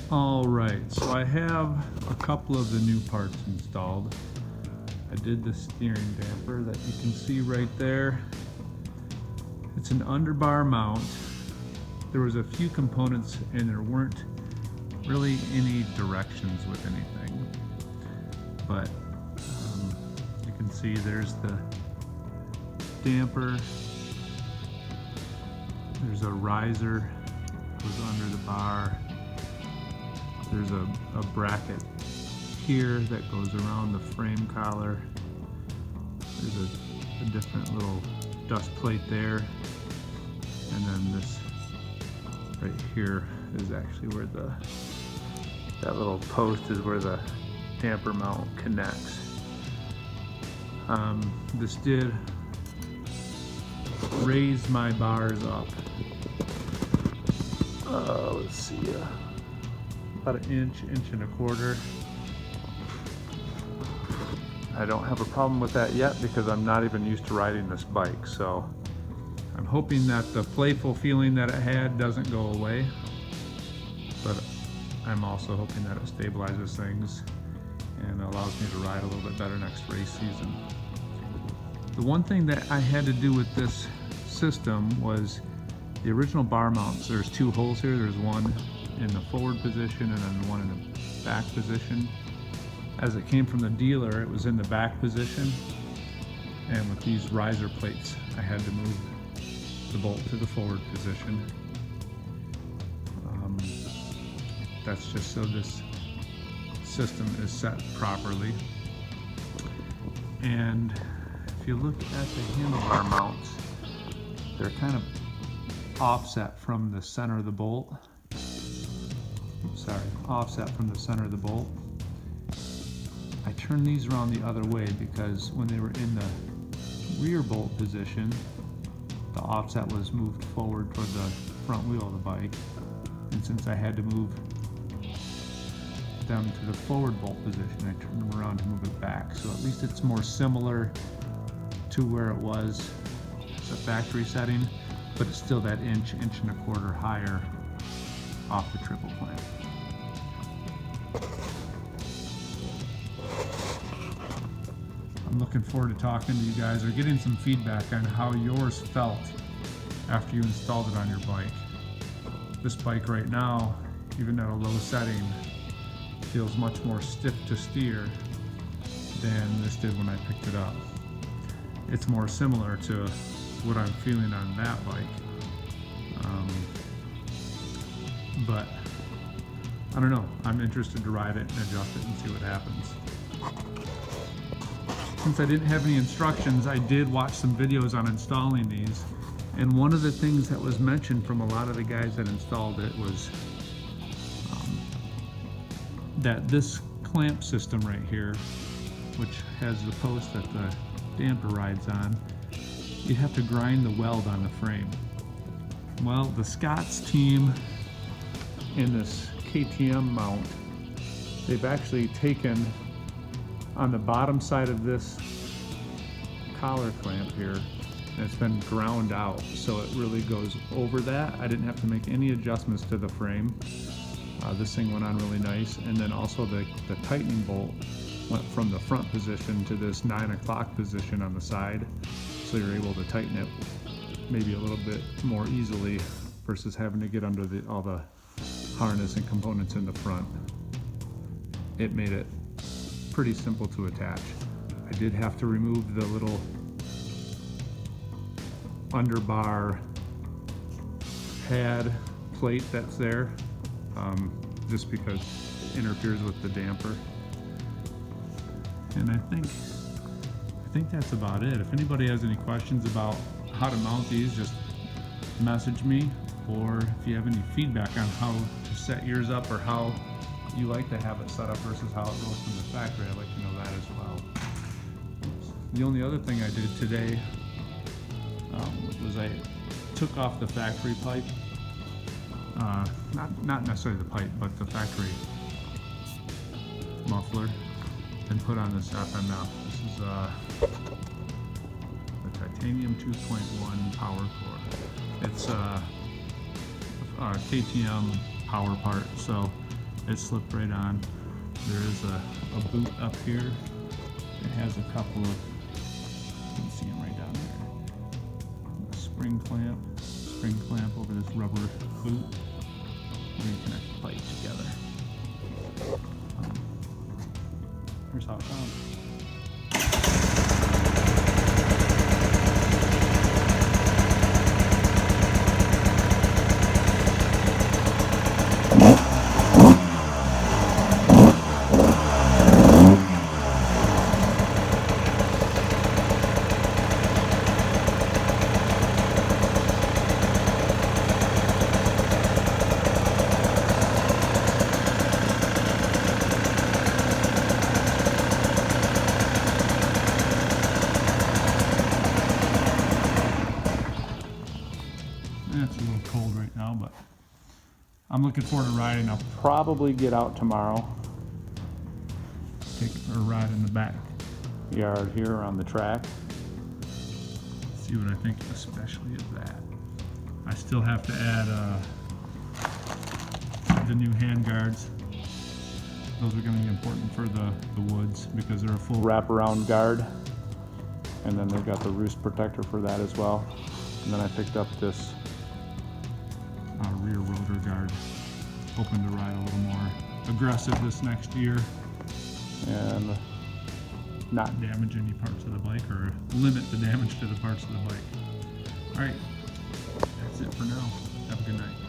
Alright, so I have a couple of the new parts installed. I did the steering damper that you can see right there. It's an underbar mount. There was a few components and there weren't really any directions with anything. But you can see there's the damper. There's a riser that goes under the bar. There's a bracket here that goes around the frame collar. There's a different little dust plate there. And then this right here is actually where that little post is where the damper mount connects. This did raise my bars up. Let's see, about an inch and a quarter. I don't have a problem with that yet because I'm not even used to riding this bike, so I'm hoping that the playful feeling that it had doesn't go away, but I'm also hoping that it stabilizes things and allows me to ride a little bit better next race season. The one thing that I had to do with this system was the original bar mounts. There's two holes here. There's one in the forward position and then one in the back position. As it came from the dealer, it was in the back position, and with these riser plates I had to move the bolt to the forward position. That's just so this system is set properly. And if you look at the handlebar mounts, they're kind of offset from the center of the bolt. Offset from the center of the bolt. I turned these around the other way because when they were in the rear bolt position, the offset was moved forward toward the front wheel of the bike. And since I had to move them to the forward bolt position, I turned them around to move it back. So at least it's more similar to where it was, the factory setting, but it's still that inch and a quarter higher off the triple clamp. I'm looking forward to talking to you guys or getting some feedback on how yours felt after you installed it on your bike. This bike right now, even at a low setting, feels much more stiff to steer than this did when I picked it up. It's more similar to what I'm feeling on that bike. But I don't know, I'm interested to ride it and adjust it and see what happens. Since I didn't have any instructions, I did watch some videos on installing these, and one of the things that was mentioned from a lot of the guys that installed it was that this clamp system right here, which has the post that the damper rides on, you have to grind the weld on the frame. Well, the Scott's team in this KTM mount, they've actually taken on the bottom side of this collar clamp here, and it's been ground out, so it really goes over that. I didn't have to make any adjustments to the frame. This thing went on really nice, and then also the tightening bolt went from the front position to this 9 o'clock position on the side, so you're able to tighten it maybe a little bit more easily versus having to get under all the harness and components in the front. It made it pretty simple to attach. I did have to remove the little underbar pad plate that's there, just because it interferes with the damper. And I think that's about it. If anybody has any questions about how to mount these, just message me, or if you have any feedback on how to set yours up or how you like to have it set up versus how it goes from the factory, I'd like to know that as well. The only other thing I did today was I took off the factory pipe, not necessarily the pipe, but the factory muffler, and put on this FMF. This is the titanium 2.1 powercore. It's a KTM power part, so it slipped right on. There is a boot up here. It has a couple of, you can see them right down there. A spring clamp over this rubber boot. Where you connect the plate together. Here's how it sounds. It's a little cold right now, but I'm looking forward to riding. I'll probably get out tomorrow, take a ride in the backyard here on the track, see what I think especially of that. I still have to add the new hand guards. Those are going to be important for the woods because they're a full wraparound guard, and then they've got the roost protector for that as well. And then I picked up this rear rotor guard, hoping to ride a little more aggressive this next year and not damage any parts of the bike, or limit the damage to the parts of the bike. All right, that's it for now. Have a good night.